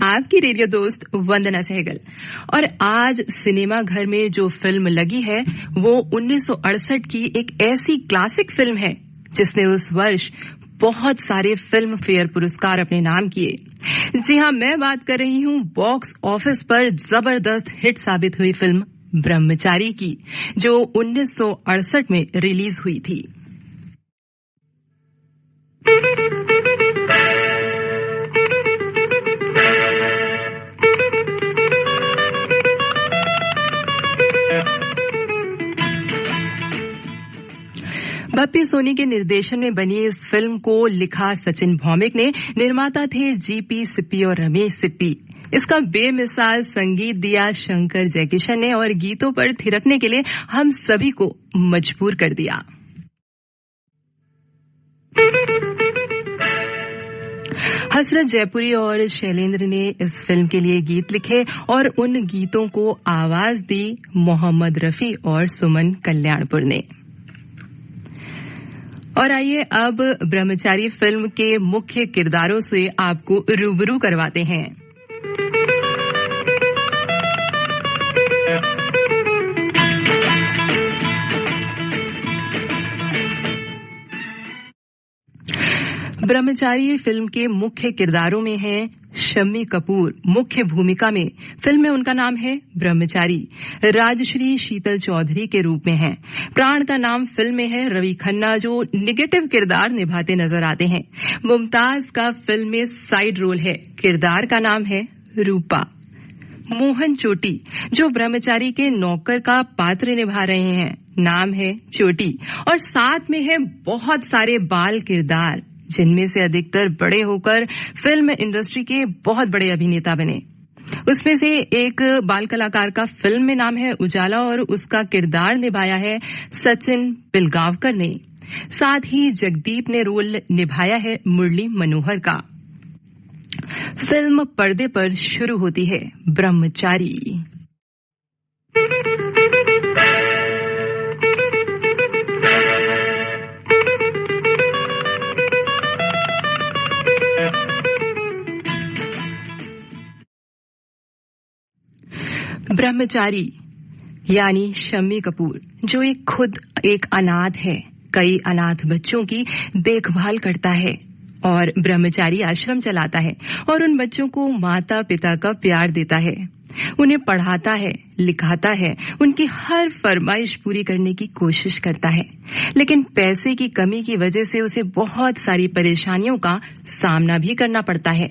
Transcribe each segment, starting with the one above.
आपकी रेडियो दोस्त वंदना सहगल। और आज सिनेमा घर में जो फिल्म लगी है वो 1968 की एक ऐसी क्लासिक फिल्म है जिसने उस वर्ष बहुत सारे फिल्म फेयर पुरस्कार अपने नाम किए। जी हां, मैं बात कर रही हूं बॉक्स ऑफिस पर जबरदस्त हिट साबित हुई फिल्म ब्रह्मचारी की, जो 1968 में रिलीज हुई थी। बप्पी सोनी के निर्देशन में बनी इस फिल्म को लिखा सचिन भौमिक ने, निर्माता थे जीपी सिप्पी और रमेश सिप्पी। इसका बेमिसाल संगीत दिया शंकर जयकिशन ने और गीतों पर थिरकने के लिए हम सभी को मजबूर कर दिया। हसरत जयपुरी और शैलेंद्र ने इस फिल्म के लिए गीत लिखे और उन गीतों को आवाज दी मोहम्मद रफी और सुमन कल्याणपुर ने। और आइए अब ब्रह्मचारी फिल्म के मुख्य किरदारों से आपको रूबरू करवाते हैं। ब्रह्मचारी फिल्म के मुख्य किरदारों में हैं शम्मी कपूर मुख्य भूमिका में, फिल्म में उनका नाम है ब्रह्मचारी। राजश्री शीतल चौधरी के रूप में हैं। प्राण का नाम फिल्म में है रवि खन्ना, जो निगेटिव किरदार निभाते नजर आते हैं। मुमताज का फिल्म में साइड रोल है, किरदार का नाम है रूपा। मोहन चोटी जो ब्रह्मचारी के नौकर का पात्र निभा रहे हैं, नाम है चोटी। और साथ में है बहुत सारे बाल किरदार, जिनमें से अधिकतर बड़े होकर फिल्म इंडस्ट्री के बहुत बड़े अभिनेता बने। उसमें से एक बाल कलाकार का फिल्म में नाम है उजाला और उसका किरदार निभाया है सचिन पिलगांवकर ने। साथ ही जगदीप ने रोल निभाया है मुरली मनोहर का। फिल्म पर्दे पर शुरू होती है ब्रह्मचारी। ब्रह्मचारी यानी शम्मी कपूर, जो खुद एक अनाथ है, कई अनाथ बच्चों की देखभाल करता है और ब्रह्मचारी आश्रम चलाता है और उन बच्चों को माता पिता का प्यार देता है, उन्हें पढ़ाता है, लिखाता है, उनकी हर फरमाइश पूरी करने की कोशिश करता है। लेकिन पैसे की कमी की वजह से उसे बहुत सारी परेशानियों का सामना भी करना पड़ता है।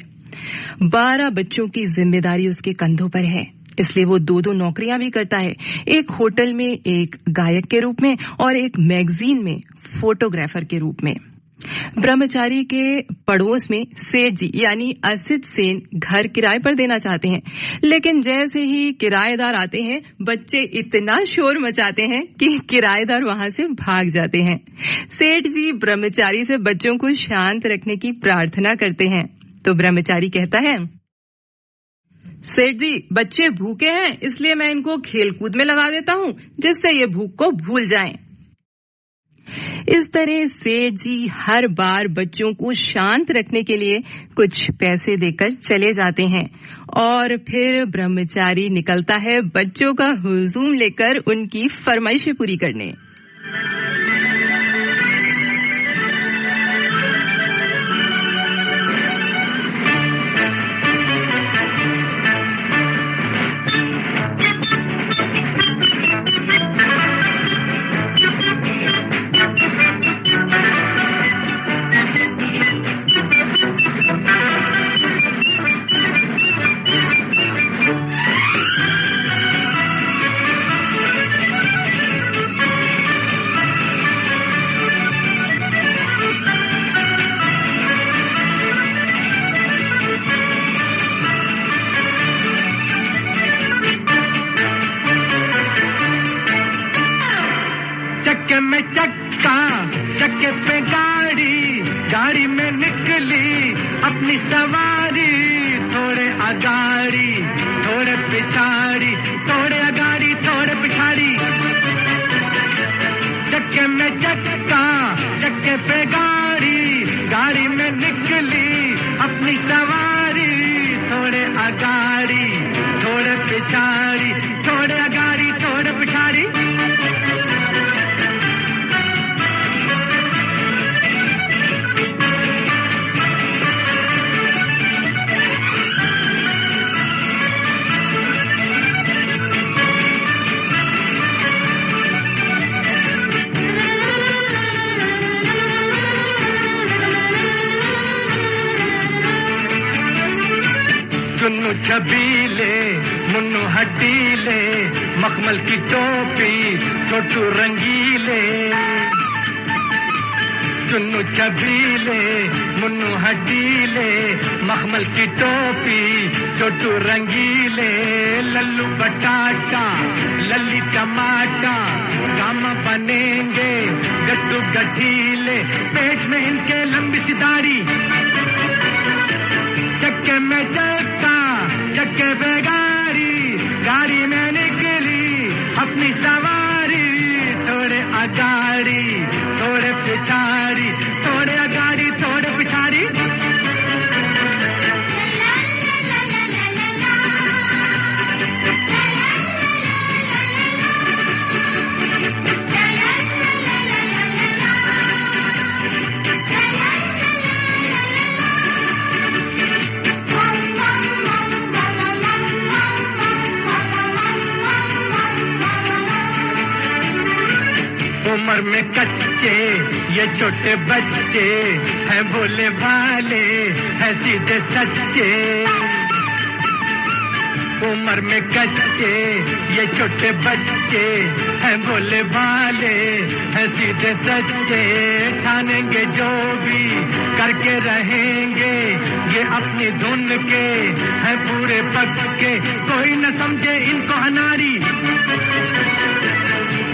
12 बच्चों की जिम्मेदारी उसके कंधों पर है, इसलिए वो 2 नौकरियां भी करता है, एक होटल में एक गायक के रूप में और एक मैगजीन में फोटोग्राफर के रूप में। ब्रह्मचारी के पड़ोस में सेठ जी यानी असित सेन घर किराए पर देना चाहते हैं, लेकिन जैसे ही किराएदार आते हैं बच्चे इतना शोर मचाते हैं कि किराएदार वहां से भाग जाते हैं। सेठ जी ब्रह्मचारी से बच्चों को शांत रखने की प्रार्थना करते हैं, तो ब्रह्मचारी कहता है, सेठ जी बच्चे भूखे हैं, इसलिए मैं इनको खेलकूद में लगा देता हूँ जिससे ये भूख को भूल जाएं। इस तरह सेठ जी हर बार बच्चों को शांत रखने के लिए कुछ पैसे देकर चले जाते हैं और फिर ब्रह्मचारी निकलता है बच्चों का हुजूम लेकर उनकी फरमाइशें पूरी करने। चक्के में चक्का, चक्के पे गाड़ी, गाड़ी में निकली अपनी सवारी। थोड़े अगाड़ी थोड़े पिछाड़ी, थोड़े अगाड़ी थोड़े पिछाड़ी। चक्के में चक्का, चक्के पे गाड़ी, गाड़ी में निकली अपनी सवारी। थोड़े अगाड़ी थोड़े पिछाड़ी, थोड़े अगाड़ी थोड़े पिछाड़ी। चुन्नू छबीले मुन्नू हड्डीले, मखमल की टोपी छोटू रंगीले। चुन्नू छबीले मुन्नू हड्डीले, मखमल की टोपी छोटू रंगीले। लल्लू बटाटा लल्ली टमाटा, काम बनेंगे गट्टू गठीले। पेट में इनके लंबी सी दाढ़ी, चक्के में चक्का चक्के पे गाड़ी, गाड़ी में निकली अपनी सवारी। थोड़े अगाड़ी थोड़े पिछाड़ी, थोड़े अगाड़ी थोड़े पिछाड़ी। उम्र में कच्चे ये छोटे बच्चे हैं, भोले भाले हैं सीधे सच्चे। उम्र में कच्चे ये छोटे बच्चे हैं, भोले भाले हैं सीधे सच्चे। ठानेंगे जो भी करके रहेंगे, ये अपनी धुन के हैं पूरे पक्के। कोई न समझे इनको अनाड़ी,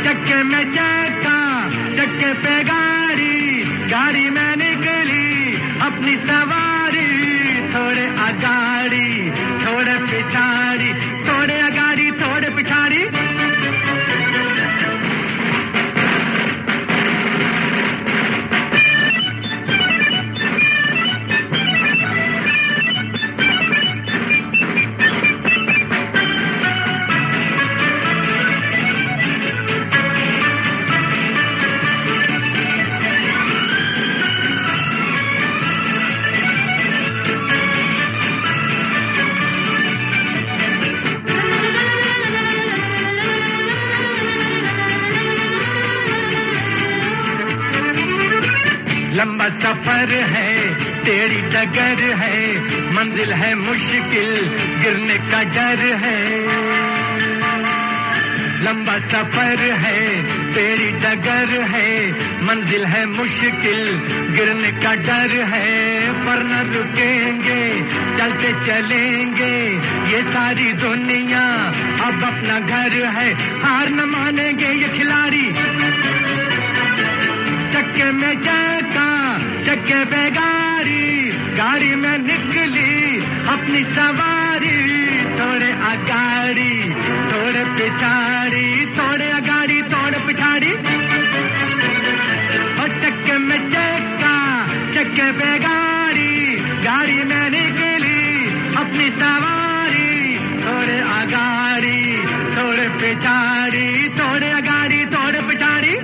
चक्के में चक्का चक्के पे गाड़ी, गाड़ी में निकली अपनी सवारी। थोड़े अगाड़ी थोड़े पिछाड़ी, थोड़े अगाड़ी थोड़े पिछाड़ी। लंबा सफर है टेढ़ी डगर है, मंजिल है मुश्किल गिरने का डर है। लंबा सफर है टेढ़ी डगर है, मंजिल है मुश्किल गिरने का डर है। पर न रुकेंगे चलते चलेंगे, ये सारी दुनिया अब अपना घर है। हार न मानेंगे ये खिलाड़ी, चक्के में चक्का चक्के पे गाड़ी, गाड़ी में निकली अपनी सवारी। थोड़े अगाड़ी थोड़े पिछाड़ी, थोड़े अगाड़ी थोड़े पिछाड़ी। और चक्के में चक्का चक्के पे गाड़ी, गाड़ी में निकली अपनी सवारी। थोड़े अगाड़ी थोड़े पिछाड़ी, थोड़े अगाड़ी थोड़े पिछाड़ी।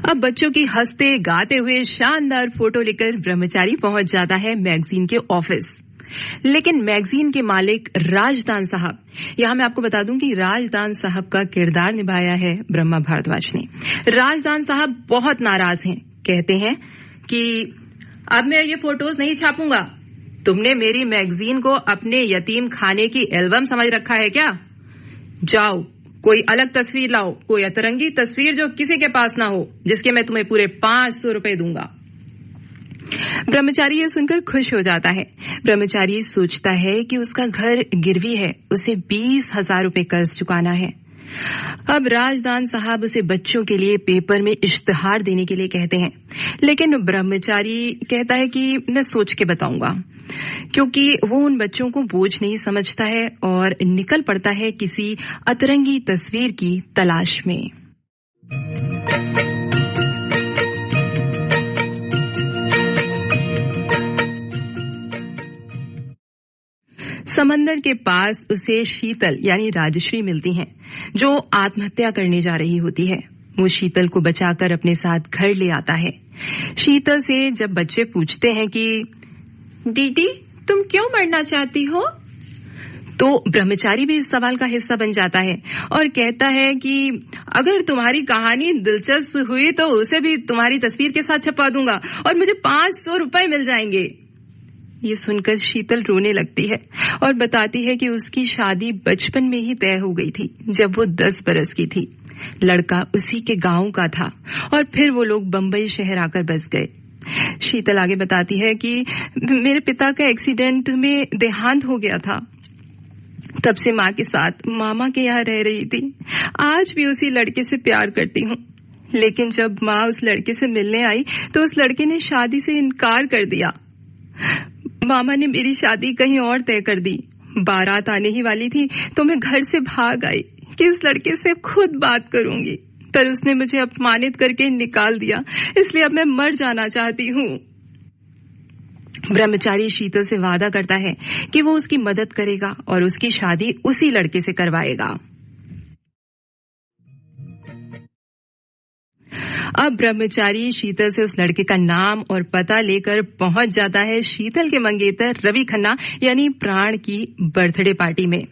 अब बच्चों की हंसते गाते हुए शानदार फोटो लेकर ब्रह्मचारी पहुंच जाता है मैगजीन के ऑफिस। लेकिन मैगजीन के मालिक राजदान साहब, यहां मैं आपको बता दूं कि राजदान साहब का किरदार निभाया है ब्रह्मा भारद्वाज ने। राजदान साहब बहुत नाराज हैं, कहते हैं कि अब मैं ये फोटोज नहीं छापूंगा। तुमने मेरी मैगजीन को अपने यतीम खाने की एल्बम समझ रखा है क्या? जाओ कोई अलग तस्वीर लाओ, कोई अतरंगी तस्वीर जो किसी के पास ना हो, जिसके मैं तुम्हें पूरे 500 रुपए दूंगा। ब्रह्मचारी ये सुनकर खुश हो जाता है। ब्रह्मचारी सोचता है कि उसका घर गिरवी है, उसे 20,000 रुपए कर्ज चुकाना है। अब राजदान साहब उसे बच्चों के लिए पेपर में इश्तिहार देने के लिए कहते हैं, लेकिन ब्रह्मचारी कहता है कि मैं सोच के बताऊंगा, क्योंकि वो उन बच्चों को बोझ नहीं समझता है और निकल पड़ता है किसी अतरंगी तस्वीर की तलाश में। समंदर के पास उसे शीतल यानी राजश्री मिलती हैं, जो आत्महत्या करने जा रही होती है। वो शीतल को बचाकर अपने साथ घर ले आता है। शीतल से जब बच्चे पूछते हैं कि दीदी तुम क्यों मरना चाहती हो, तो ब्रह्मचारी भी इस सवाल का हिस्सा बन जाता है और कहता है कि अगर तुम्हारी कहानी दिलचस्प हुई तो उसे भी तुम्हारी तस्वीर के साथ छपवा दूंगा और मुझे 500 रुपए मिल जाएंगे। ये सुनकर शीतल रोने लगती है और बताती है कि उसकी शादी बचपन में ही तय हो गई थी, जब वो 10 बरस की थी। लड़का उसी के गांव का था और फिर वो लोग बंबई शहर आकर बस गए। शीतल आगे बताती है कि मेरे पिता का एक्सीडेंट में देहांत हो गया था। तब से माँ के साथ मामा के यहाँ रह रही थी। आज भी उसी लड़के से प्यार करती हूँ, लेकिन जब माँ उस लड़के से मिलने आई तो उस लड़के ने शादी से इनकार कर दिया। मामा ने मेरी शादी कहीं और तय कर दी। बारात आने ही वाली थी तो मैं घर से भाग आई कि उस लड़के से खुद बात करूंगी, पर उसने मुझे अपमानित करके निकाल दिया, इसलिए अब मैं मर जाना चाहती हूँ। ब्रह्मचारी शीतल से वादा करता है कि वो उसकी मदद करेगा और उसकी शादी उसी लड़के से करवाएगा। अब ब्रह्मचारी शीतल से उस लड़के का नाम और पता लेकर पहुंच जाता है शीतल के मंगेतर रवि खन्ना यानी प्राण की बर्थडे पार्टी में।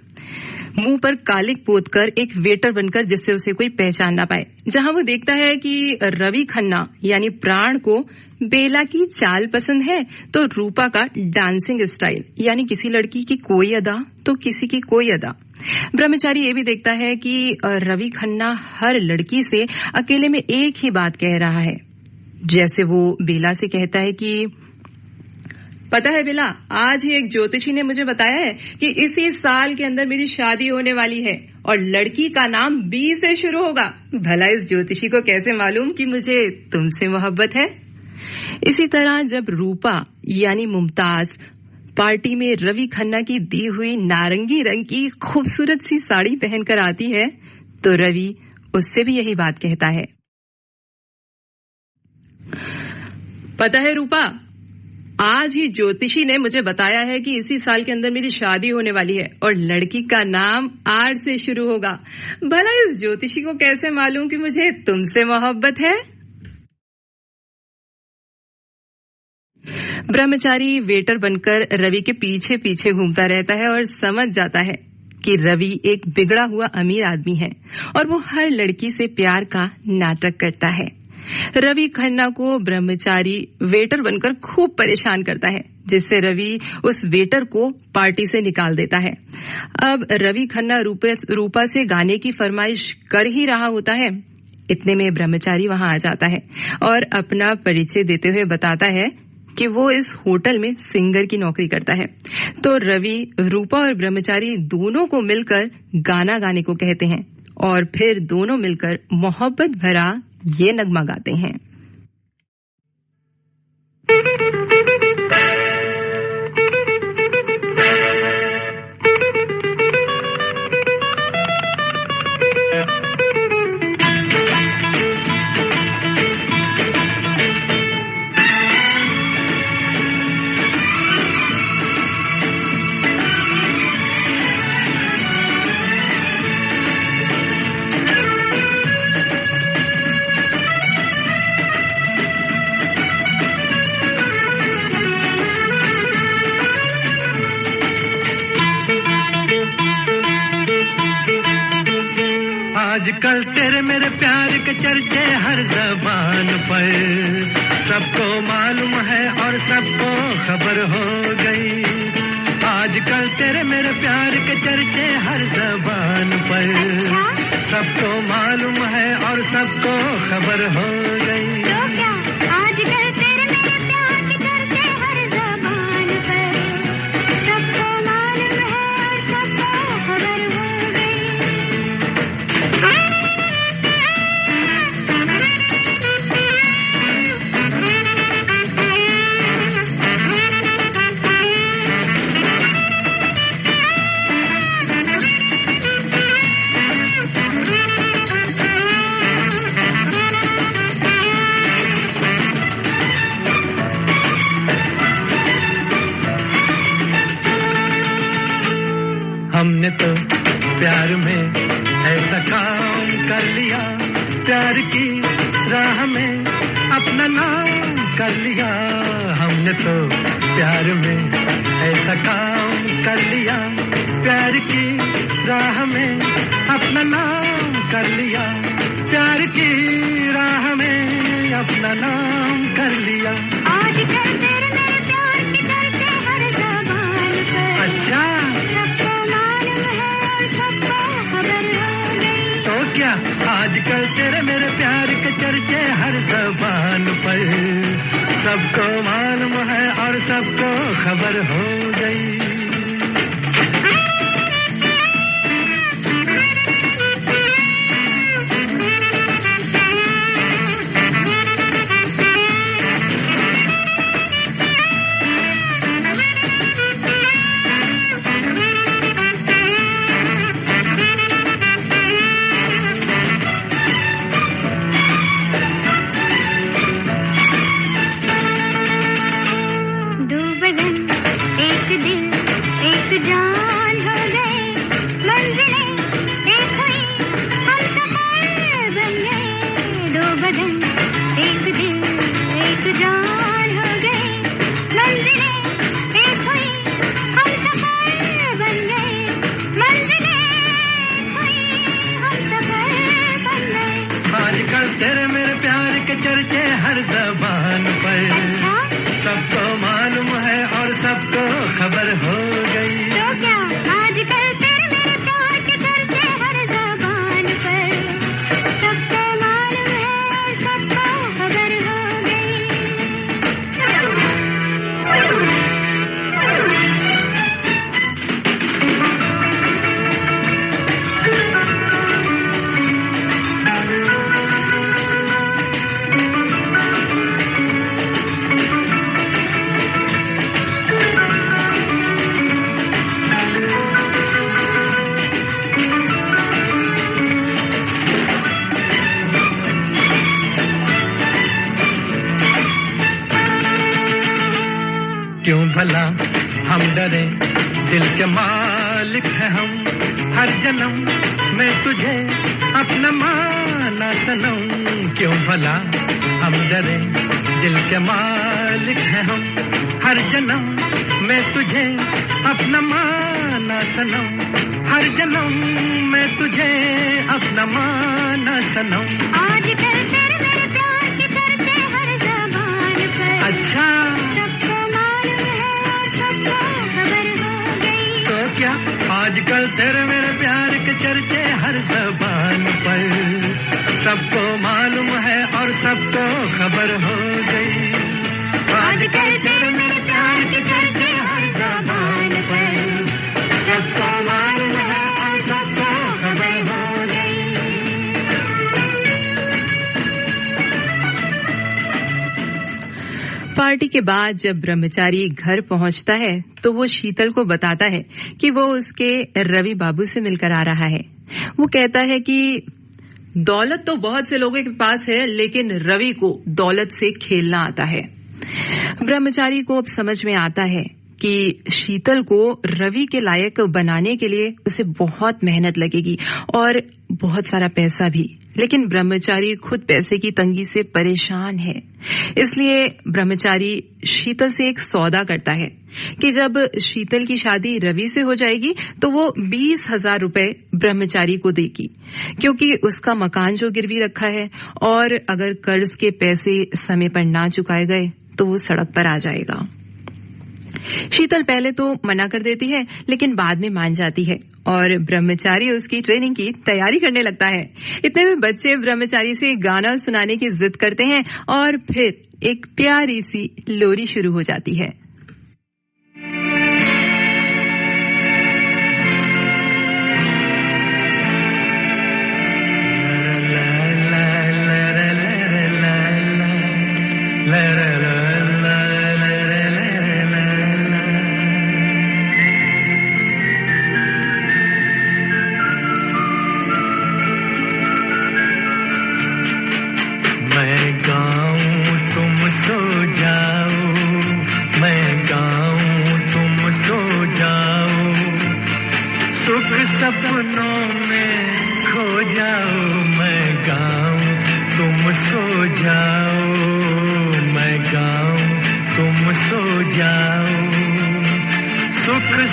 मुंह पर कालिक पोतकर एक वेटर बनकर, जिससे उसे कोई पहचान ना पाए। जहां वो देखता है कि रवि खन्ना यानी प्राण को बेला की चाल पसंद है तो रूपा का डांसिंग स्टाइल, यानी किसी लड़की की कोई अदा तो किसी की कोई अदा। ब्रह्मचारी ये भी देखता है कि रवि खन्ना हर लड़की से अकेले में एक ही बात कह रहा है। जैसे वो बेला से कहता है कि पता है बेला, आज ही एक ज्योतिषी ने मुझे बताया है कि इसी साल के अंदर मेरी शादी होने वाली है और लड़की का नाम बी से शुरू होगा। भला इस ज्योतिषी को कैसे मालूम कि मुझे तुमसे मोहब्बत है। इसी तरह जब रूपा यानी मुमताज पार्टी में रवि खन्ना की दी हुई नारंगी रंग की खूबसूरत सी साड़ी पहनकर आती है तो रवि उससे भी यही बात कहता है। पता है रूपा, आज ही ज्योतिषी ने मुझे बताया है कि इसी साल के अंदर मेरी शादी होने वाली है और लड़की का नाम आर से शुरू होगा। भला इस ज्योतिषी को कैसे मालूम कि मुझे तुमसे मोहब्बत है। ब्रह्मचारी वेटर बनकर रवि के पीछे पीछे घूमता रहता है और समझ जाता है कि रवि एक बिगड़ा हुआ अमीर आदमी है और वो हर लड़की से प्यार का नाटक करता है। रवि खन्ना को ब्रह्मचारी वेटर बनकर खूब परेशान करता है, जिससे रवि उस वेटर को पार्टी से निकाल देता है। अब रवि खन्ना रूपा से गाने की फरमाइश कर ही रहा होता है, इतने में ब्रह्मचारी वहां आ जाता है और अपना परिचय देते हुए बताता है कि वो इस होटल में सिंगर की नौकरी करता है। तो रवि, रूपा और ब्रह्मचारी दोनों को मिलकर गाना गाने को कहते हैं और फिर दोनों मिलकर मोहब्बत भरा ये नगमा गाते हैं। आजकल तेरे मेरे प्यार के चर्चे हर ज़बान पर, सबको मालूम है और सबको खबर हो गई। आजकल तेरे मेरे प्यार के चर्चे हर ज़बान पर, सबको मालूम है और सबको खबर हो गई। तो क्या आजकल तेरे मेरे प्यार के चर्चे हर ज़बान पर, सबको मालूम है और सबको खबर हो गई। प्यार में ऐसा काम कर लिया, प्यार की राह में अपना नाम कर लिया। हमने तो प्यार में ऐसा काम कर लिया, प्यार की राह में अपना नाम कर लिया, प्यार की राह में अपना नाम कर लिया। आजकल तेरे मेरे प्यार की चर्चे हर ज़बान पर। अच्छा, सबको मालूम है और सबको खबर हो गई। तो क्या आजकल तेरे मेरे प्यार के चर्चे हर ज़बान पर, सबको मालूम है और सबको खबर हो गई। आजकल तेरे मेरे प्यार के चर्चे हर ज़बान पर, सबको मालूम है और सबको खबर हो गई। तो क्या आजकल तेरे मेरे प्यार के चर्चे हर ज़बान पर, सबको मालूम है और सबको खबर हो गई। क्यों भला हम डरे, दिल के मालिक हैं हम, हर जन्म में तुझे अपना माना सनम। क्यों भला हम डरे, दिल के मालिक हैं हम, हर जन्म में तुझे अपना माना सनम, हर जन्म में तुझे अपना माना सनम। आजकल तेरे मेरे प्यार की चर्चे हर ज़बान पर। अच्छा, तो क्या आजकल तेरे मेरे प्यार के चर्चे हर ज़बान पर, सबको मालूम है और सबको खबर हो गई। आजकल तेरे मेरे प्यार के चर्चे हर ज़बान पर, सबको मालूम है और सबको खबर हो गई। पार्टी के बाद जब ब्रह्मचारी घर पहुंचता है तो वो शीतल को बताता है कि वो उसके रवि बाबू से मिलकर आ रहा है। वो कहता है कि दौलत तो बहुत से लोगों के पास है, लेकिन रवि को दौलत से खेलना आता है। ब्रह्मचारी को अब समझ में आता है कि शीतल को रवि के लायक बनाने के लिए उसे बहुत मेहनत लगेगी और बहुत सारा पैसा भी, लेकिन ब्रह्मचारी खुद पैसे की तंगी से परेशान है। इसलिए ब्रह्मचारी शीतल से एक सौदा करता है कि जब शीतल की शादी रवि से हो जाएगी तो वो 20,000 रुपए ब्रह्मचारी को देगी, क्योंकि उसका मकान जो गिरवी रखा है और अगर कर्ज के पैसे समय पर ना चुकाए गए तो वो सड़क पर आ जाएगा। शीतल पहले तो मना कर देती है, लेकिन बाद में मान जाती है और ब्रह्मचारी उसकी ट्रेनिंग की तैयारी करने लगता है। इतने में बच्चे ब्रह्मचारी से गाना सुनाने की जिद करते हैं और फिर एक प्यारी सी लोरी शुरू हो जाती है। सपनों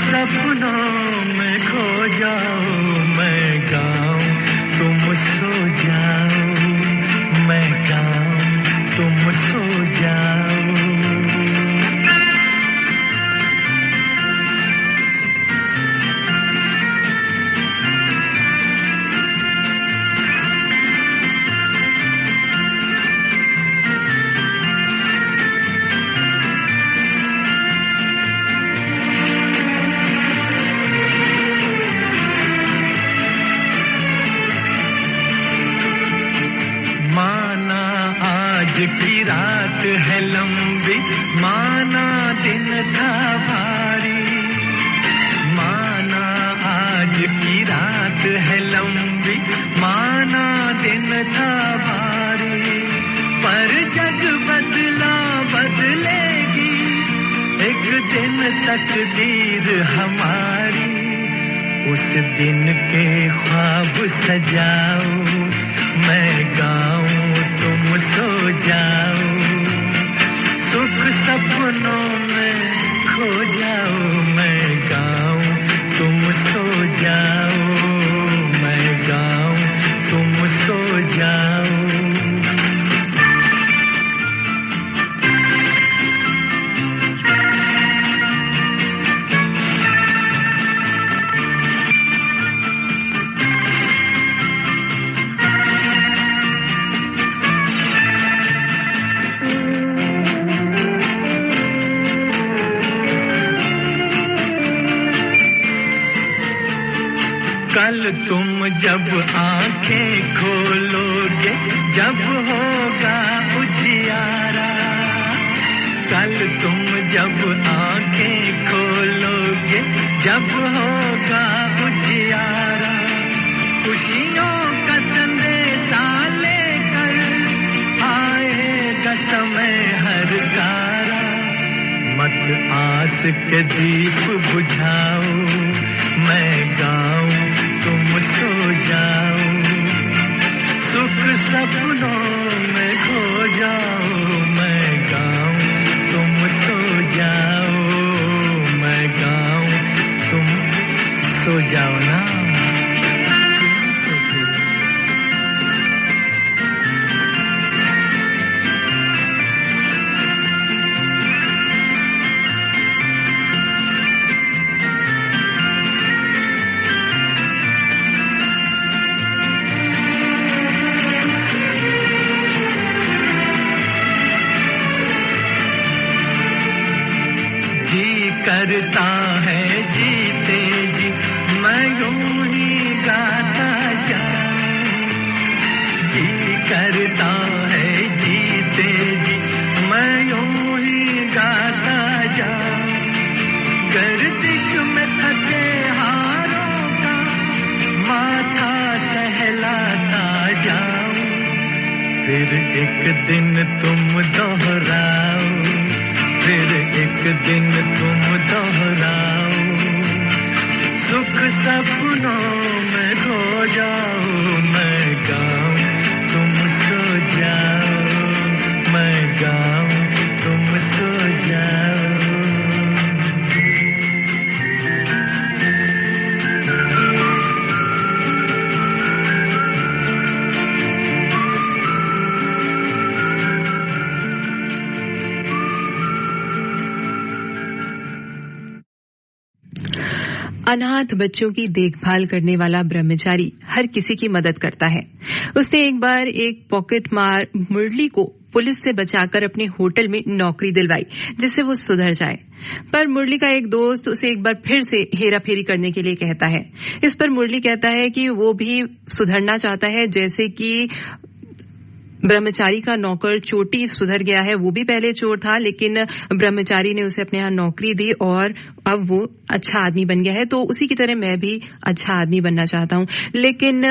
सपनों में खो जाओ, मैं गाऊं तुम सो जाओ, मैं गाऊं तुम सो जाओ। की रात है लंबी, माना दिन था भारी, माना आज की रात है लंबी, माना दिन था भारी, पर जग बदला बदलेगी एक दिन तकदीर हमारी, उस दिन के ख्वाब सजाओ, मैं गाऊं तुम सो जाओ, सुख सपनों में खो जाओ, मैं गाऊं तुम सो जाओ, मैं गाऊं तुम सो जाओ। कल तुम जब आंखें खोलोगे, जब होगा उजियारा, कल तुम जब आंखें खोलोगे, जब होगा उजियारा, खुशियों का संदेशा लेकर आएगा समय हर गारा, मत आस के दीप बुझाओ, मैं गाऊं तुम सो जाओ, सुख सपनों में खो जाओ, मैं गाऊं तुम सो जाओ, मैं गाऊं तुम सो जाओ ना। करता है जीते जी मैं यूं ही गाता जाऊं, जी करता है जीते जी मैं यूं ही गाता जाऊं, गर्दिश में थके हारों का माथा सहलाता जाऊं, फिर एक दिन तुम दोहराओ, फिर एक दिन तुम दोहराओ, सुख सपनों में खो जाओ, मैं गाऊं तुम सो जाओ, मैं गाऊं तुम सो जाओ। अनाथ बच्चों की देखभाल करने वाला ब्रह्मचारी हर किसी की मदद करता है। उसने एक बार एक पॉकेट मार मुरली को पुलिस से बचाकर अपने होटल में नौकरी दिलवाई जिससे वो सुधर जाए, पर मुरली का एक दोस्त उसे एक बार फिर से हेराफेरी करने के लिए कहता है। इस पर मुरली कहता है कि वो भी सुधरना चाहता है, जैसे कि ब्रह्मचारी का नौकर चोटी सुधर गया है, वो भी पहले चोर था लेकिन ब्रह्मचारी ने उसे अपने यहाँ नौकरी दी और अब वो अच्छा आदमी बन गया है, तो उसी की तरह मैं भी अच्छा आदमी बनना चाहता हूँ। लेकिन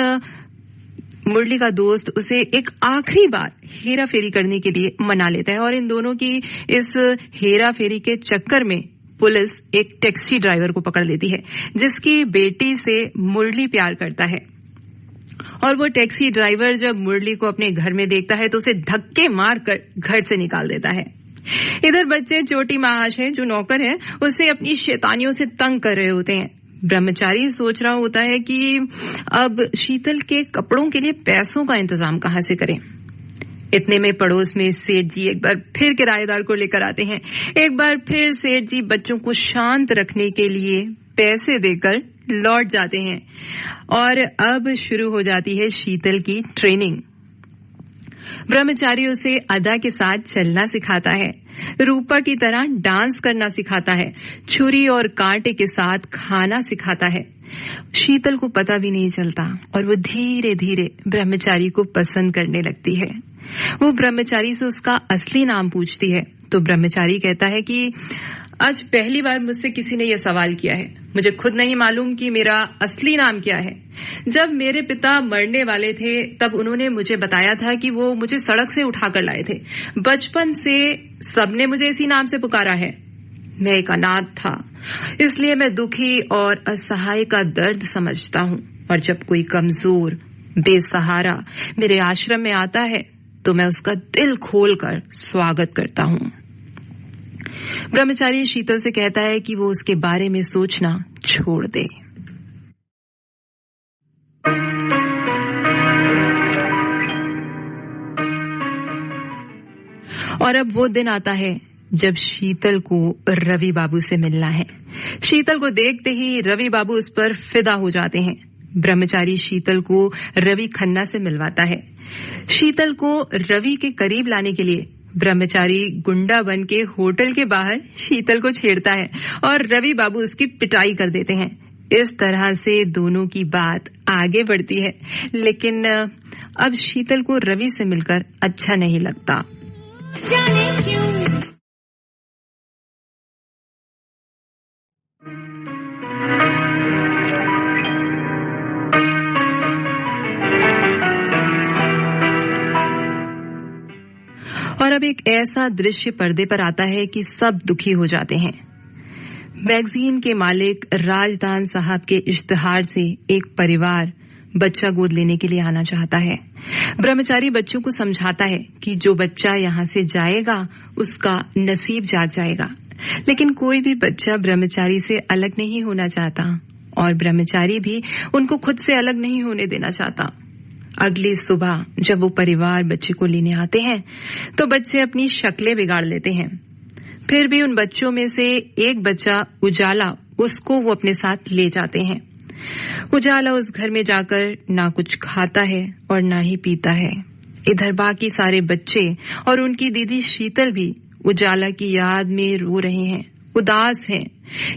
मुरली का दोस्त उसे एक आखिरी बार हेरा फेरी करने के लिए मना लेता है और इन दोनों की इस हेरा फेरी के चक्कर में पुलिस एक टैक्सी ड्राइवर को पकड़ लेती है जिसकी बेटी से मुरली प्यार करता है। और वो टैक्सी ड्राइवर जब मुरली को अपने घर में देखता है तो उसे धक्के मारकर घर से निकाल देता है। इधर बच्चे चोटी महाशय जो नौकर है उसे अपनी शैतानियों से तंग कर रहे होते हैं। ब्रह्मचारी सोच रहा होता है कि अब शीतल के कपड़ों के लिए पैसों का इंतजाम कहां से करें। इतने में पड़ोस में सेठ जी एक बार फिर किराएदार को लेकर आते हैं। एक बार फिर सेठ जी बच्चों को शांत रखने के लिए पैसे देकर लौट जाते हैं और अब शुरू हो जाती है शीतल की ट्रेनिंग। ब्रह्मचारी उसे अदा के साथ चलना सिखाता है, रूपा की तरह डांस करना सिखाता है, छुरी और कांटे के साथ खाना सिखाता है। शीतल को पता भी नहीं चलता और वो धीरे धीरे ब्रह्मचारी को पसंद करने लगती है। वो ब्रह्मचारी से उसका असली नाम पूछती है तो ब्रह्मचारी कहता है कि आज पहली बार मुझसे किसी ने यह सवाल किया है। मुझे खुद नहीं मालूम कि मेरा असली नाम क्या है। जब मेरे पिता मरने वाले थे तब उन्होंने मुझे बताया था कि वो मुझे सड़क से उठाकर लाए थे। बचपन से सबने मुझे इसी नाम से पुकारा है। मैं एक अनाथ था, इसलिए मैं दुखी और असहाय का दर्द समझता हूँ और जब कोई कमजोर बेसहारा मेरे आश्रम में आता है तो मैं उसका दिल खोलकर स्वागत करता हूँ। ब्रह्मचारी शीतल से कहता है कि वो उसके बारे में सोचना छोड़ दे। और अब वो दिन आता है जब शीतल को रवि बाबू से मिलना है। शीतल को देखते ही रवि बाबू उस पर फिदा हो जाते हैं। ब्रह्मचारी शीतल को रवि खन्ना से मिलवाता है। शीतल को रवि के करीब लाने के लिए ब्रह्मचारी गुंडा बन के होटल के बाहर शीतल को छेड़ता है और रवि बाबू उसकी पिटाई कर देते हैं। इस तरह से दोनों की बात आगे बढ़ती है, लेकिन अब शीतल को रवि से मिलकर अच्छा नहीं लगता। जाने क्यों और अब एक ऐसा दृश्य पर्दे पर आता है कि सब दुखी हो जाते हैं। मैगजीन के मालिक राजदान साहब के इश्तिहार से एक परिवार बच्चा गोद लेने के लिए आना चाहता है। ब्रह्मचारी बच्चों को समझाता है कि जो बच्चा यहाँ से जाएगा उसका नसीब जाग जाएगा, लेकिन कोई भी बच्चा ब्रह्मचारी से अलग नहीं होना चाहता और ब्रह्मचारी भी उनको खुद से अलग नहीं होने देना चाहता। अगली सुबह जब वो परिवार बच्चे को लेने आते हैं तो बच्चे अपनी शक्लें बिगाड़ लेते हैं। फिर भी उन बच्चों में से एक बच्चा उजाला, उसको वो अपने साथ ले जाते हैं। उजाला उस घर में जाकर ना कुछ खाता है और ना ही पीता है। इधर बाकी सारे बच्चे और उनकी दीदी शीतल भी उजाला की याद में रो रहे हैं, उदास हैं।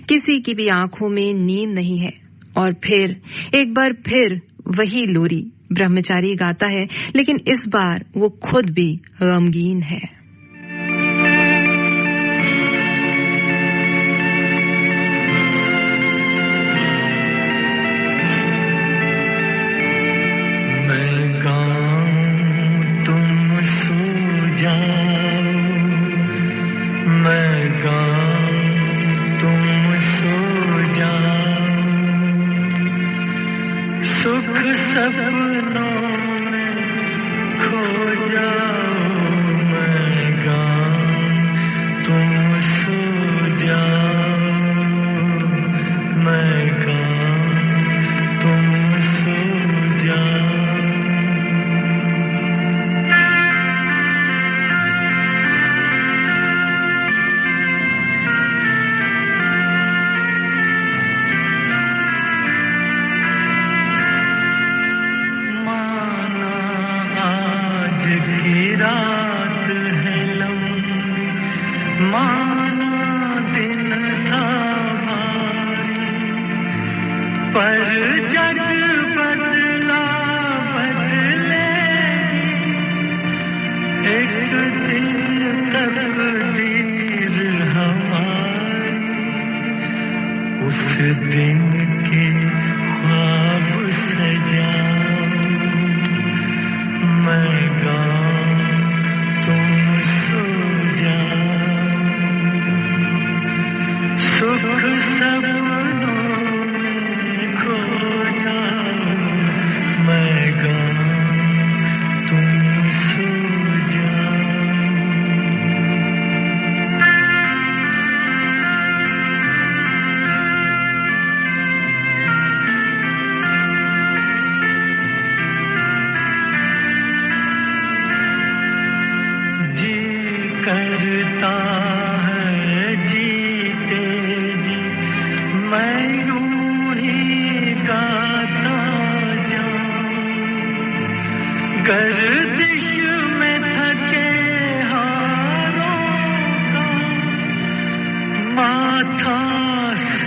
किसी की भी आंखों में नींद नहीं है। और फिर एक बार फिर वही लोरी ब्रह्मचारी गाता है, लेकिन इस बार वो खुद भी गमगीन है। मैं गाऊं तुम सो जाओ, मैं गाऊं तुम सो जाओ, सुख सपनों में खो जाओ, मैं गाऊं तुम सो जाओ, मैं गाऊं तुम सो जाओ। रात है लंबी, माना दिन था भारी, पर जग बदला बदलेगी, एक दिन तकदीर हमारी, उस दिन के ख्वाब सजाओ, मैं गाऊं तुम सो जाओ, सुख सपनों में खो जाओ, मैं गाऊं तुम सो जाओ। हाथों से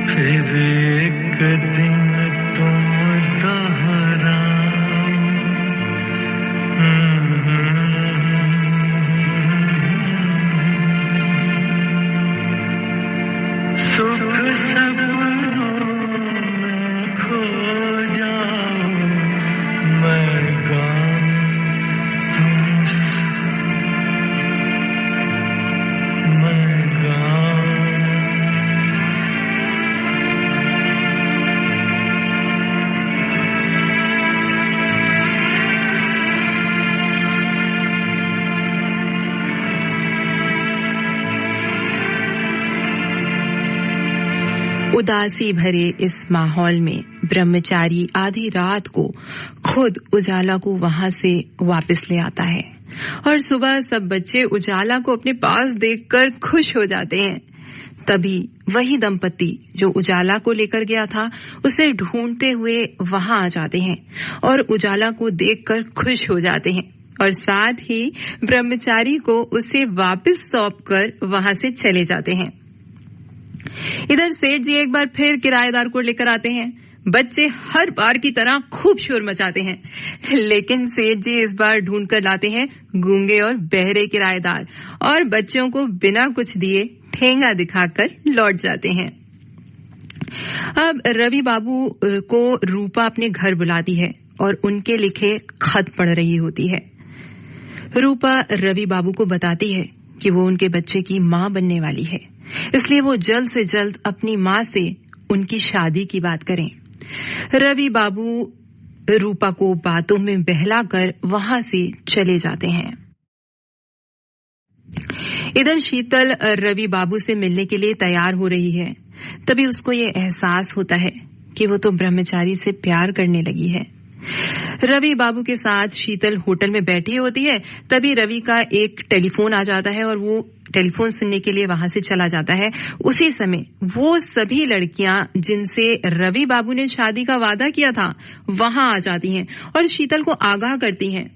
फिर एक दिन तुम दोहराओ सुख सपनों में खो जाओ मैं गाऊं तुमसे मैं गाऊं उदासी भरे इस माहौल में ब्रह्मचारी आधी रात को खुद उजाला को वहां से वापस ले आता है और सुबह सब बच्चे उजाला को अपने पास देखकर खुश हो जाते हैं। तभी वही दंपति जो उजाला को लेकर गया था उसे ढूंढते हुए वहां आ जाते हैं और उजाला को देखकर खुश हो जाते हैं और साथ ही ब्रह्मचारी को उसे वापस सौंपकर वहां से चले जाते हैं। इधर सेठ जी एक बार फिर किराएदार को लेकर आते हैं। बच्चे हर बार की तरह खूब शोर मचाते हैं, लेकिन सेठ जी इस बार ढूंढ कर लाते हैं गूंगे और बहरे किराएदार और बच्चों को बिना कुछ दिए ठेंगा दिखाकर लौट जाते हैं। अब रवि बाबू को रूपा अपने घर बुलाती है और उनके लिखे खत पढ़ रही होती है। रूपा रवि बाबू को बताती है कि वो उनके बच्चे की मां बनने वाली है, इसलिए वो जल्द से जल्द अपनी मां से उनकी शादी की बात करें। रवि बाबू रूपा को बातों में बहलाकर वहां से चले जाते हैं। इधर शीतल रवि बाबू से मिलने के लिए तैयार हो रही है। तभी उसको ये एहसास होता है कि वो तो ब्रह्मचारी से प्यार करने लगी है। रवि बाबू के साथ शीतल होटल में बैठी होती है। तभी रवि का एक टेलीफोन आ जाता है और वो टेलीफोन सुनने के लिए वहां से चला जाता है। उसी समय वो सभी लड़कियां जिनसे रवि बाबू ने शादी का वादा किया था वहां आ जाती हैं और शीतल को आगाह करती हैं।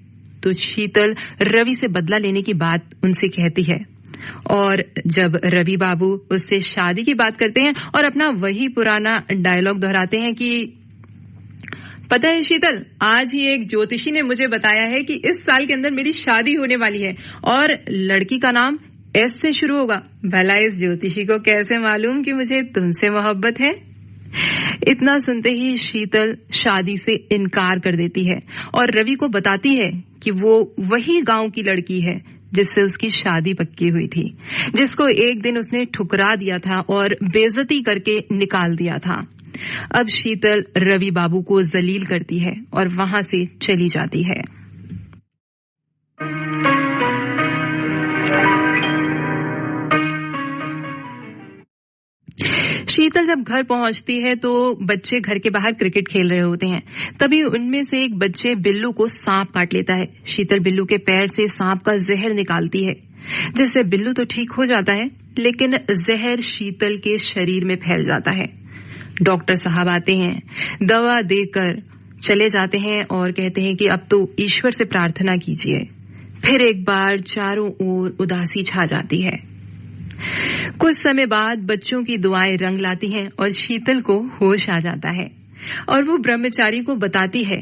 तो शीतल रवि से बदला लेने की बात उनसे कहती है और जब रवि बाबू उससे शादी की बात करते हैं और अपना वही पुराना डायलॉग दोहराते हैं कि पता है शीतल, आज ही एक ज्योतिषी ने मुझे बताया है कि इस साल के अंदर मेरी शादी होने वाली है और लड़की का नाम एस से शुरू होगा। भला इस ज्योतिषी को कैसे मालूम कि मुझे तुमसे मोहब्बत है? इतना सुनते ही शीतल शादी से इनकार कर देती है और रवि को बताती है कि वो वही गांव की लड़की है जिससे उसकी शादी पक्की हुई थी, जिसको एक दिन उसने ठुकरा दिया था और बेइज्जती करके निकाल दिया था। अब शीतल रवि बाबू को जलील करती है और वहां से चली जाती है। शीतल जब घर पहुंचती है तो बच्चे घर के बाहर क्रिकेट खेल रहे होते हैं। तभी उनमें से एक बच्चे बिल्लू को सांप काट लेता है। शीतल बिल्लू के पैर से सांप का जहर निकालती है, जिससे बिल्लू तो ठीक हो जाता है, लेकिन जहर शीतल के शरीर में फैल जाता है। डॉक्टर साहब आते हैं, दवा देकर चले जाते हैं और कहते हैं कि अब तो ईश्वर से प्रार्थना कीजिए। फिर एक बार चारों ओर उदासी छा जाती है। कुछ समय बाद बच्चों की दुआएं रंग लाती हैं और शीतल को होश आ जाता है और वो ब्रह्मचारी को बताती है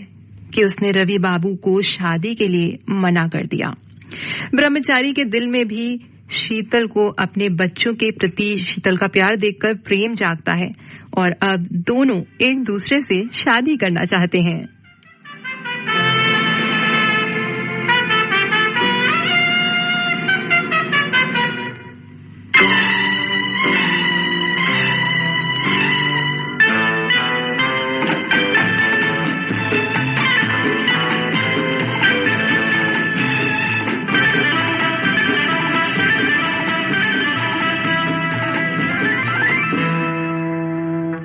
कि उसने रवि बाबू को शादी के लिए मना कर दिया। ब्रह्मचारी के दिल में भी शीतल को अपने बच्चों के प्रति शीतल का प्यार देखकर प्रेम जागता है और अब दोनों एक दूसरे से शादी करना चाहते हैं।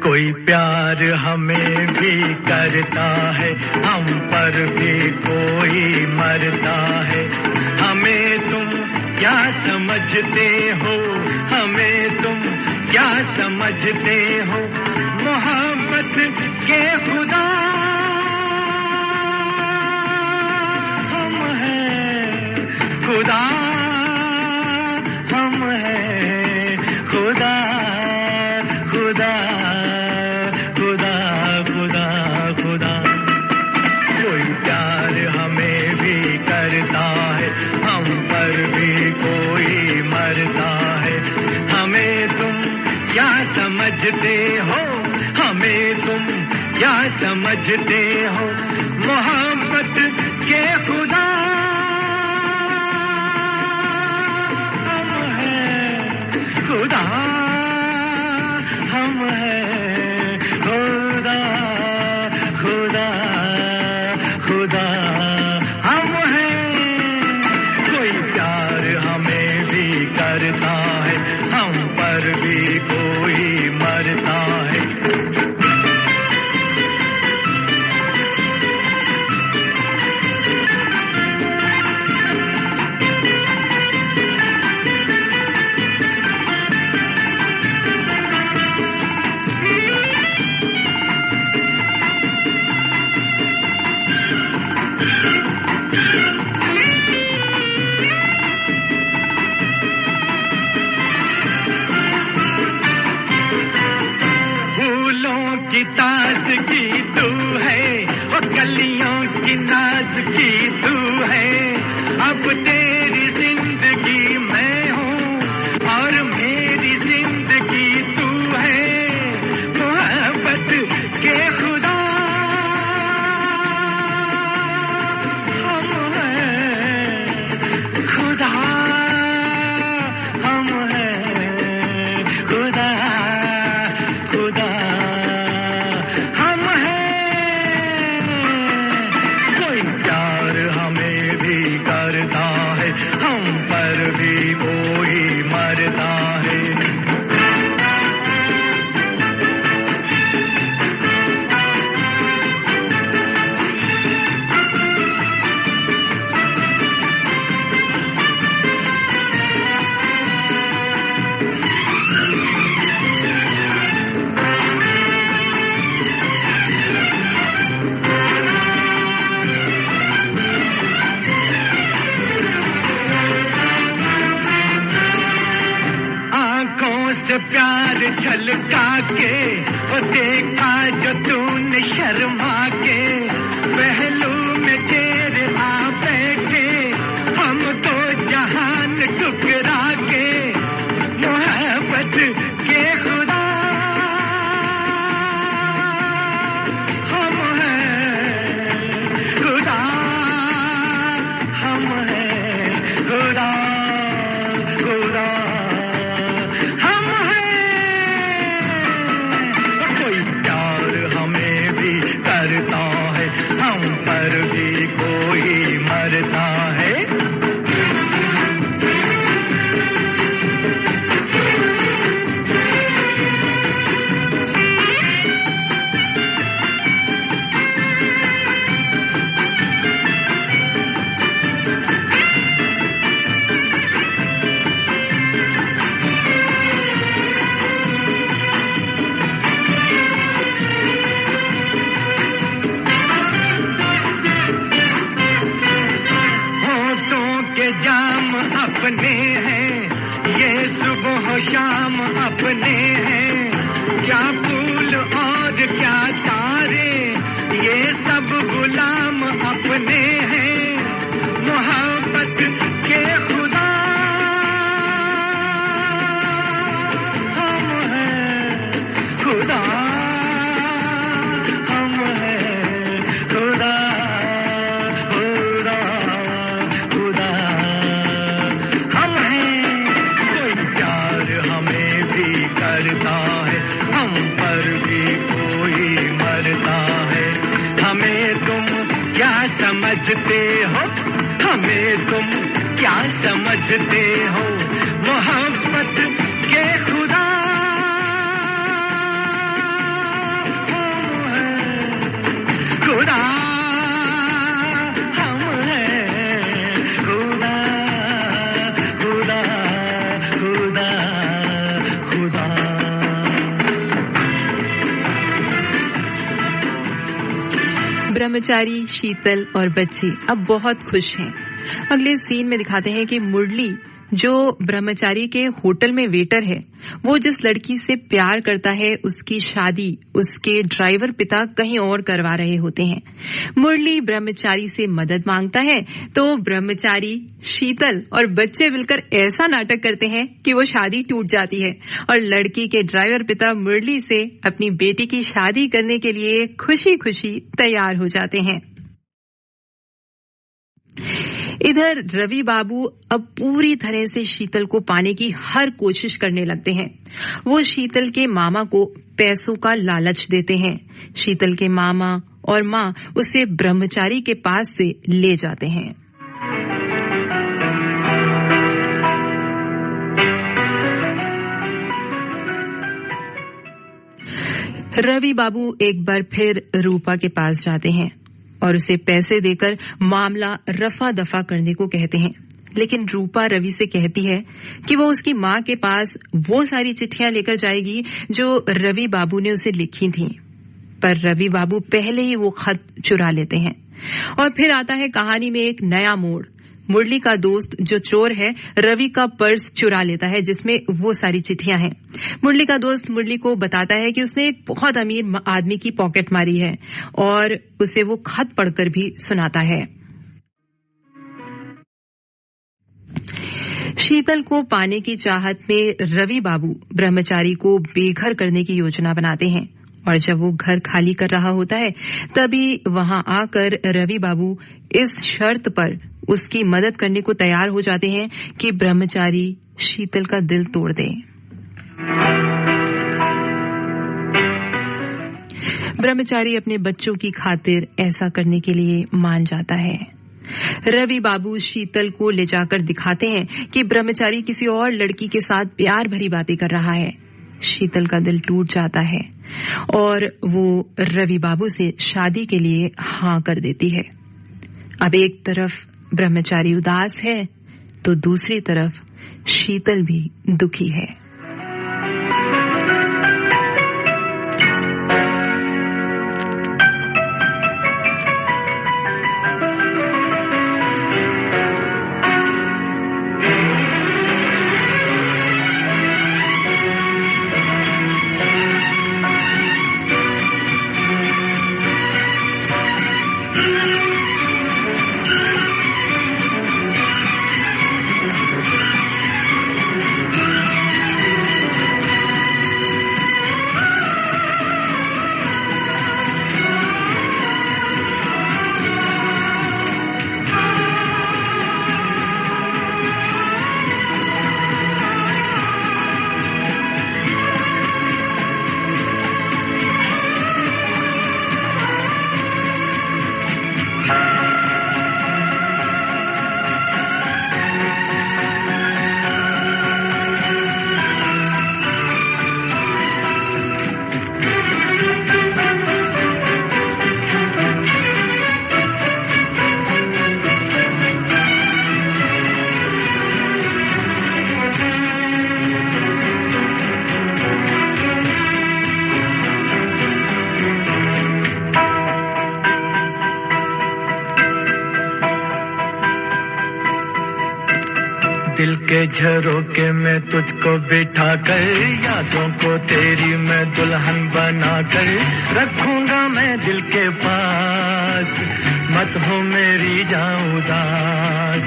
कोई प्यार हमें भी करता है, हम पर भी कोई मरता है। हमें तुम क्या समझते हो, हमें तुम क्या समझते हो, मोहब्बत के खुदा हम हैं, खुदा समझते हो, हमें तुम क्या समझते हो, मोहब्बत के खुदा हम हैं, खुदा हम हैं, खुदा खुदा खुदा हम हैं। कोई प्यार हमें भी करता है, हम पर भी कोई मरता है। की ताज़गी तू है, वो कलियों की नाज़गी तू है, अब तेरी जिंदगी मैं हूँ और मेरी जिंदगी तू है, मोहब्बत के खुदा हम हैं, खुदा हम हैं, खुदा खुदा करता है, हम पर भी कोई मरता है। से प्यार झलका के वो देखा जो तूने शर्मा के, पहलू में तेरे आ बैठे हम तो जहान ठुकरा के, मोहब्बत के खुदा हम हैं, खुदा हम हैं, खुदा खुदा करता है, हम पर भी कोई मरता है। जाम अपने हैं, ये सुबह शाम अपने हैं, क्या फूल और क्या तारे, ये सब गुलाम अपने हैं, मोहब्बत के खुदा हम हैं, खुदा हम हैं, खुदा करता है, हम पर भी कोई मरता है। हमें तुम क्या समझते हो, हमें तुम क्या समझते हो, मोहब्बत के खुदा हम हैं, खुदा हम हैं, खुदा खुदा खुदा खुदा। ब्रह्मचारी, शीतल और बच्ची अब बहुत खुश हैं। अगले सीन में दिखाते हैं कि मुरली जो ब्रह्मचारी के होटल में वेटर है, वो जिस लड़की से प्यार करता है उसकी शादी उसके ड्राइवर पिता कहीं और करवा रहे होते हैं। मुरली ब्रह्मचारी से मदद मांगता है तो ब्रह्मचारी, शीतल और बच्चे मिलकर ऐसा नाटक करते हैं कि वो शादी टूट जाती है और लड़की के ड्राइवर पिता मुरली से अपनी बेटी की शादी करने के लिए खुशी खुशी तैयार हो जाते हैं। इधर रवि बाबू अब पूरी तरह से शीतल को पाने की हर कोशिश करने लगते हैं। वो शीतल के मामा को पैसों का लालच देते हैं। शीतल के मामा और माँ उसे ब्रह्मचारी के पास से ले जाते हैं। रवि बाबू एक बार फिर रूपा के पास जाते हैं और उसे पैसे देकर मामला रफा दफा करने को कहते हैं। लेकिन रूपा रवि से कहती है कि वो उसकी माँ के पास वो सारी चिट्ठियां लेकर जाएगी जो रवि बाबू ने उसे लिखी थीं। पर रवि बाबू पहले ही वो खत चुरा लेते हैं। और फिर आता है कहानी में एक नया मोड़। मुरली का दोस्त जो चोर है, रवि का पर्स चुरा लेता है जिसमें वो सारी चिट्ठियां हैं। मुरली का दोस्त मुरली को बताता है कि उसने एक बहुत अमीर आदमी की पॉकेट मारी है और उसे वो खत पढ़कर भी सुनाता है। शीतल को पाने की चाहत में रवि बाबू ब्रह्मचारी को बेघर करने की योजना बनाते हैं और जब वो घर खाली कर रहा होता है तभी वहां आकर रवि बाबू इस शर्त पर उसकी मदद करने को तैयार हो जाते हैं कि ब्रह्मचारी शीतल का दिल तोड़ दे। ब्रह्मचारी अपने बच्चों की खातिर ऐसा करने के लिए मान जाता है। रवि बाबू शीतल को ले जाकर दिखाते हैं कि ब्रह्मचारी किसी और लड़की के साथ प्यार भरी बातें कर रहा है। शीतल का दिल टूट जाता है और वो रवि बाबू से शादी के लिए हाँ कर देती है। अब एक तरफ ब्रह्मचारी उदास है तो दूसरी तरफ शीतल भी दुखी है। दिल के झरोके में तुझको बिठा कर, यादों को तेरी मैं दुल्हन बना कर रखूंगा मैं दिल के पास, मत हो मेरी जाऊं उदास।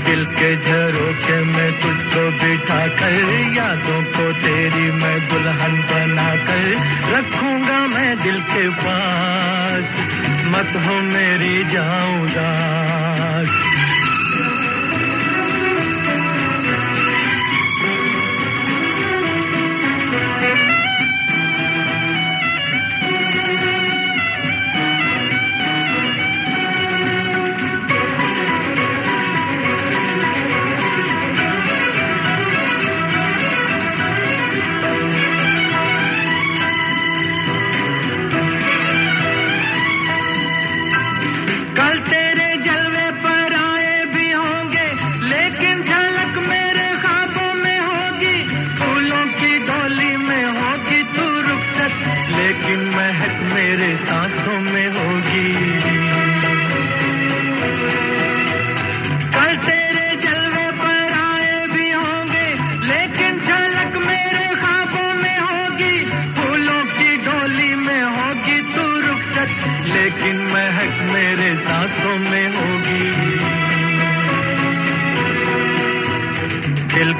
दिल के झरोके में तुझको बिठा कर, यादों को तेरी मैं दुल्हन बना कर रखूंगा मैं दिल के पास, मत हो मेरी जाऊं उदास। कल तेरे जलवे पर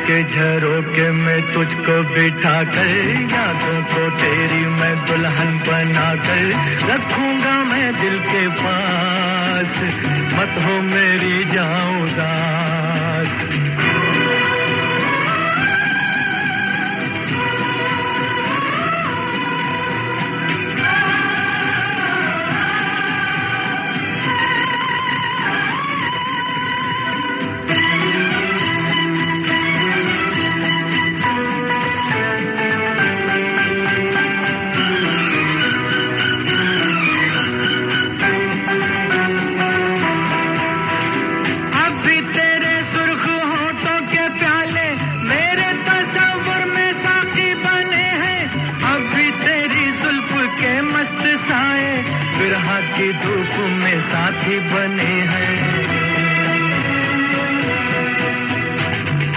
के झरोके में तुझको बिठा कर यादों को तेरी मैं दुल्हन बना कर रखूंगा मैं दिल के पास, मत हो मेरी जाऊं उदास। की धूप में साथी बने हैं,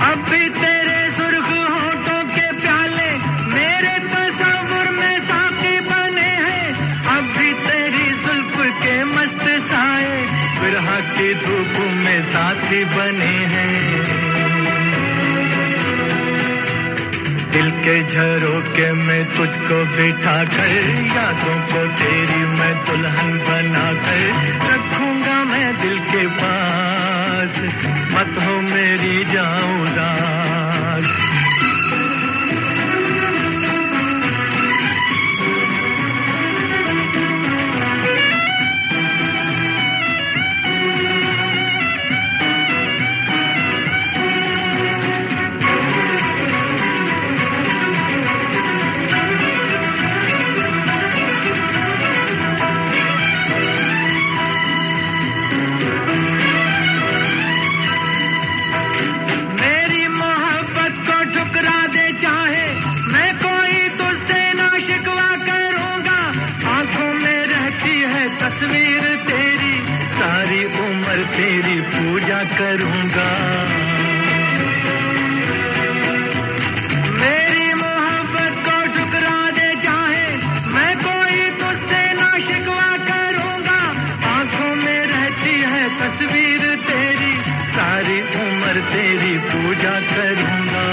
अब भी तेरे सुर्ख होठों के प्याले मेरे तस्वुर में साथी बने हैं, अब भी तेरी जुल्फ के मस्त साए बिरहा की धूप में साथी बने हैं। दिल के झरोके में तुझको बिठा कर यादों को तेरी मैं दुल्हन बना कर रखूंगा मैं दिल के पास, मत हो मेरी जाऊं उदास। तस्वीर तेरी सारी उम्र तेरी पूजा करूंगा, मेरी मोहब्बत को ठुकरा दे चाहे मैं कोई तुझसे ना शिकवा करूंगा, आंखों में रहती है तस्वीर तेरी सारी उम्र तेरी पूजा करूंगा।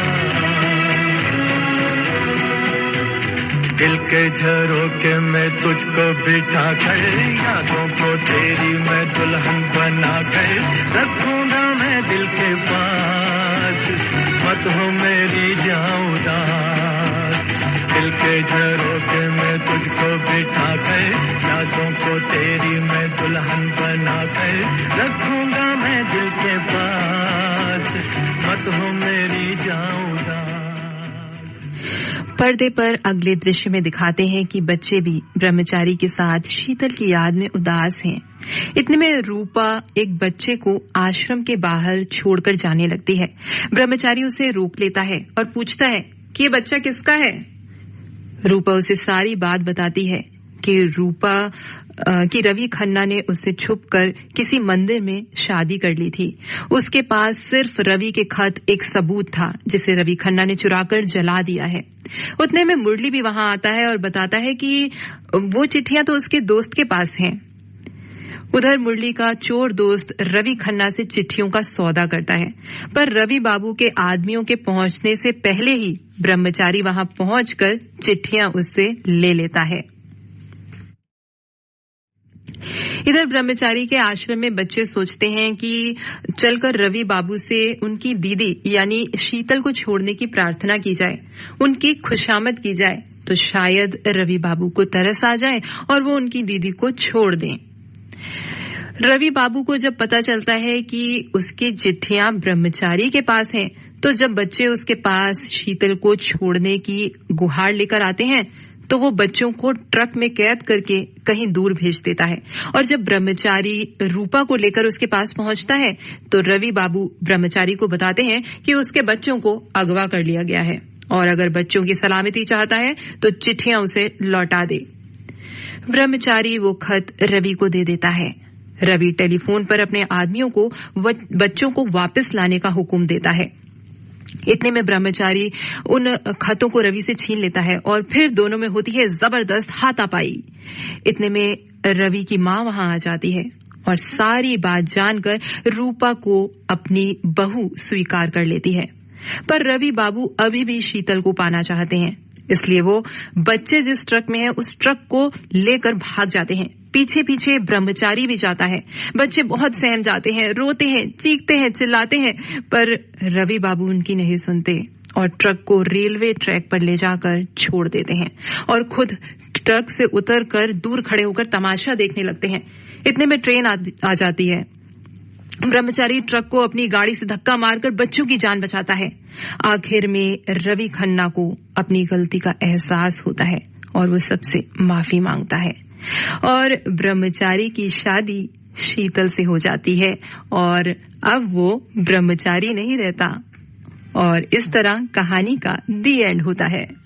दिल के झरोके में तुझको बिठा कर यादों को तेरी मैं दुल्हन बना कर रखूंगा मैं दिल के पास, मत हो मेरी जाऊं उदास। दिल के झरोके में तुझको बिठा कर यादों को तेरी मैं दुल्हन बना कर रखूंगा मैं दिल के पास, मत हो मेरी जाऊं उदास। पर्दे पर अगले दृश्य में दिखाते हैं कि बच्चे भी ब्रह्मचारी के साथ शीतल की याद में उदास हैं। इतने में रूपा एक बच्चे को आश्रम के बाहर छोड़कर जाने लगती है। ब्रह्मचारी उसे रोक लेता है और पूछता है कि ये बच्चा किसका है। रूपा उसे सारी बात बताती है कि रवि खन्ना ने उससे छुपकर किसी मंदिर में शादी कर ली थी। उसके पास सिर्फ रवि के खत एक सबूत था जिसे रवि खन्ना ने चुराकर जला दिया है। उतने में मुरली भी वहां आता है और बताता है कि वो चिट्ठियां तो उसके दोस्त के पास हैं। उधर मुरली का चोर दोस्त रवि खन्ना से चिट्ठियों का सौदा करता है, पर रवि बाबू के आदमियों के पहुंचने से पहले ही ब्रह्मचारी वहां पहुंचकर चिट्ठियां उससे ले लेता है। इधर ब्रह्मचारी के आश्रम में बच्चे सोचते हैं कि चलकर रवि बाबू से उनकी दीदी यानी शीतल को छोड़ने की प्रार्थना की जाए, उनकी खुशामद की जाए, तो शायद रवि बाबू को तरस आ जाए और वो उनकी दीदी को छोड़ दें। रवि बाबू को जब पता चलता है कि उसकी चिट्ठियां ब्रह्मचारी के पास हैं, तो जब बच्चे उसके पास शीतल को छोड़ने की गुहार लेकर आते हैं तो वो बच्चों को ट्रक में कैद करके कहीं दूर भेज देता है। और जब ब्रह्मचारी रूपा को लेकर उसके पास पहुंचता है तो रवि बाबू ब्रह्मचारी को बताते हैं कि उसके बच्चों को अगवा कर लिया गया है और अगर बच्चों की सलामती चाहता है तो चिट्ठियां उसे लौटा दे। ब्रह्मचारी वो खत रवि को दे देता है। रवि टेलीफोन पर अपने आदमियों को बच्चों को वापस लाने का हुक्म देता है। इतने में ब्रह्मचारी उन खतों को रवि से छीन लेता है और फिर दोनों में होती है जबरदस्त हाथापाई। इतने में रवि की मां वहां आ जाती है और सारी बात जानकर रूपा को अपनी बहू स्वीकार कर लेती है। पर रवि बाबू अभी भी शीतल को पाना चाहते हैं, इसलिए वो बच्चे जिस ट्रक में है उस ट्रक को लेकर भाग जाते हैं। पीछे पीछे ब्रह्मचारी भी जाता है। बच्चे बहुत सहम जाते हैं, रोते हैं, चीखते हैं, चिल्लाते हैं, पर रवि बाबू उनकी नहीं सुनते और ट्रक को रेलवे ट्रैक पर ले जाकर छोड़ देते हैं और खुद ट्रक से उतरकर दूर खड़े होकर तमाशा देखने लगते हैं। इतने में ट्रेन आ जाती है। ब्रह्मचारी ट्रक को अपनी गाड़ी से धक्का मारकर बच्चों की जान बचाता है। आखिर में रवि खन्ना को अपनी गलती का एहसास होता है और वो सबसे माफी मांगता है और ब्रह्मचारी की शादी शीतल से हो जाती है और अब वो ब्रह्मचारी नहीं रहता और इस तरह कहानी का दी एंड होता है।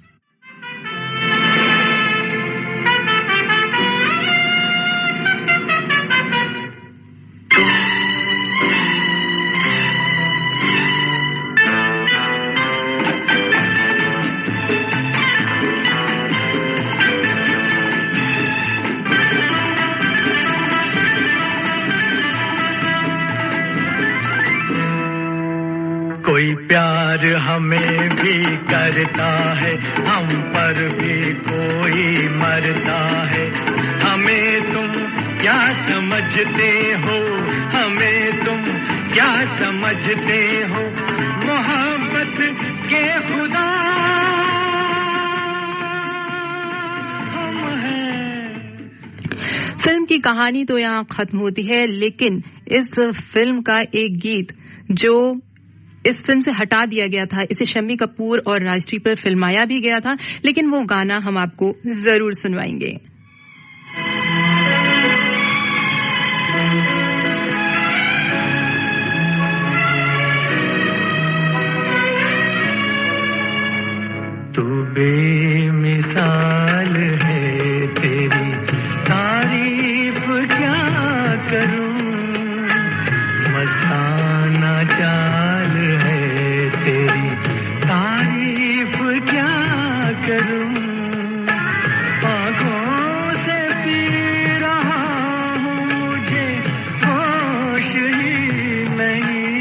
कोई प्यार हमें भी करता है, हम पर भी कोई मरता है। हमें तुम क्या समझते हो, हमें तुम क्या समझते हो, मोहब्बत के खुदा हम हैं। फिल्म की कहानी तो यहाँ खत्म होती है, लेकिन इस फिल्म का एक गीत जो इस फिल्म से हटा दिया गया था, इसे शम्मी कपूर और राजश्री पर फिल्माया भी गया था, लेकिन वो गाना हम आपको जरूर सुनवाएंगे। तू बेमिसाल है, तेरी तारीफ क्या करूं, मस्ताना चाल है तेरी, तारीफ क्या करूं। आँखों से पी रहा हूँ, मुझे होश ही नहीं।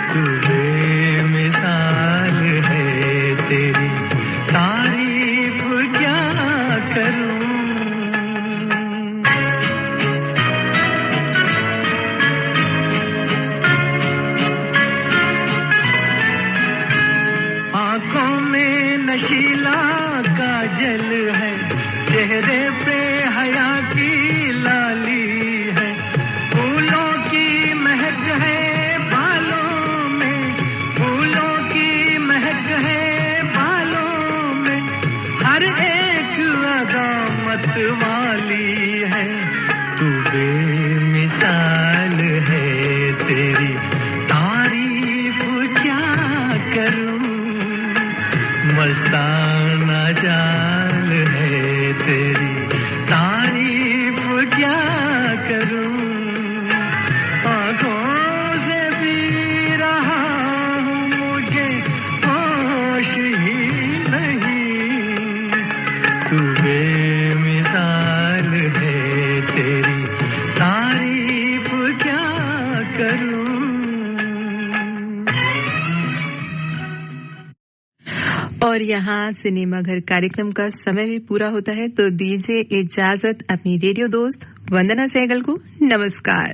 तू बेमिसाल है, तेरी तारीफ क्या करूं। नशीला काजल है, चेहरे पे हया की लाली है, फूलों की महक है बालों में, फूलों की महक है बालों में, हर एक अदा मत वाली है। तू बेमिसाल है, तेरी तारीफ क्या करूं, मस्ताना चाल है तेरी, तारीफ क्या करूं। आँखों से पी रहा हूँ, मुझे होश ही नहीं। तू बेमिसाल है, तेरी तारीफ क्या करूं। और यहाँ सिनेमा घर कार्यक्रम का समय भी पूरा होता है, तो दीजिए इजाजत अपनी रेडियो दोस्त वंदना सहगल को। नमस्कार।